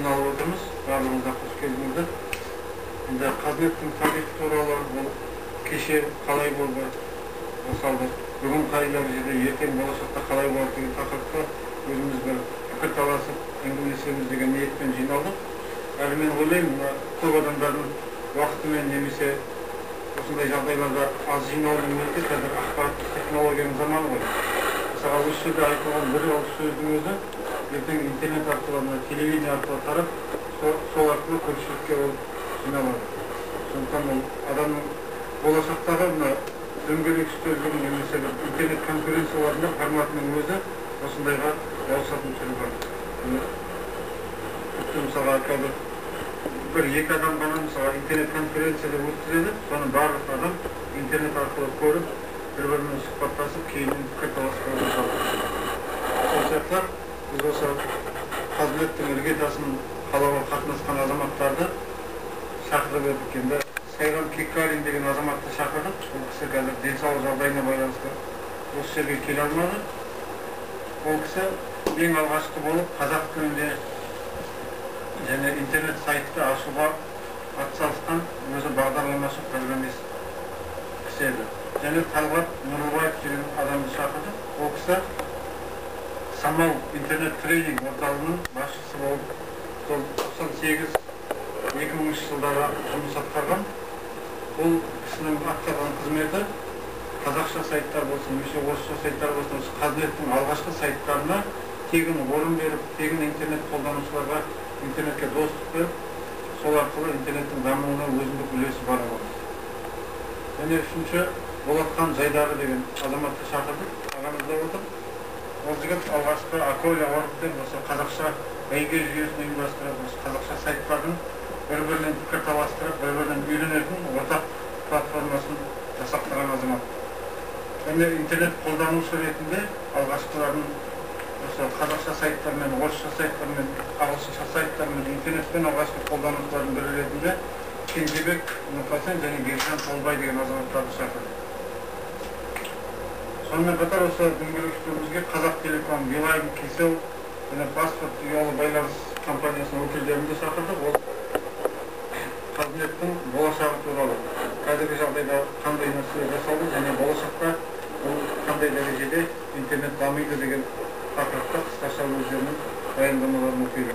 жиналып отырмыз. Барлығыңызға қош келдіңіздер. Енді қазнеттің тарихы туралы кеше қалай болды, мысалы бүгін қай дәрежеде, ертең болашақта қалай болады деген тақырыпта өзіміз бір пікір таласып әңгімелесеміз деген ниетпен жиналдық. Әлі мен ойлаймын, көп адамдардың уақытымен немесе осындай жағдайларда аз жиналудың өзі қазір ақпараттық технологияның заманы ғой. Мысалы, осы жерде айтылған бір ауыз сөздің өзі ертең интернет арқылы, телевидение арқылы тарап, сол арқылы көпшілікке ол жиналады. Сондықтан ол адамның болашақтағы дөңгелек үстелдің немесе интернет конференцияларында форматының өзі осындайға ауысатын түрі бар. Тіпті мысалға қазір бір-екі адам ғана мысалға интернет конференцияда өткізеді, соны барлық адам интернет арқылы көріп, бір-бірімен сұхбаттасып, кейіннен пікірталасқа жасалады. Сол сияқты біз осы қазнеттің іргетасын қалауға қатынасқан азаматтарды шақырып едік. Енді Сайран Кеккарин деген азаматты шақырдық. Ол кісі қазір денсаулық жағдайына байланысты осы жерге келе алмады. Ол кісі ең алғашқы болып қазақ тілінде және интернет сайтты ашуға атсалысқан өзі бағдарламашы программист кісі еді. Және Талғат Нұрлыбаев деген адамды шақырдық. Ол кісі Самал интернет тренинг орталығының басшысы болып 98-2000 жылдары жұмыс атқарған. Ол кісінің атқарған қызметі қазақша сайттар болсын, немесе орысша сайттар болсын, қазнеттің алғашқы сайттарына тегін орын беріп, тегін интернет қолданушыларға интернетке доступ беріп, сол арқылы интернеттің дамуына өзіндік үлесі бар болады. Және үшінші Болатхан Жайдары деген азаматты шақырдық, ағамызда отыр. Ол жігіт алғашқы Аколя Оргтен осы қазақша бәйге жүйесін ұйымдастырып, осы қазақша сайттардың бір-бірінен пікір таластырып, бір-бірінен үйренетін ортақ платформасын жасақтаған азамат. Және интернет қолданушы ретінде алғашқылардың осы қазақша сайттармен, орысша сайттармен, ағылшынша сайттармен, интернетпен алғашқы қолданушылардың бірі ретінде Кенжебек Нұрқасен және Бекжан Толбай деген азаматтарды шақырды. Сонымен қатар осы дөңгелек үстелімізге Қазақтелеком, Билайн, Кселл және Паспорт ұялы байланыс компаниясының өкілдерін де шақырдық. Ол қазнеттің болашағы туралы, қазіргі жағдайда қандай нәрсе жасалды және болашақта ол қандай дәрежеде интернет дамиды деген тақырыпта қысқаша өздерінің баяндамаларын оқиды.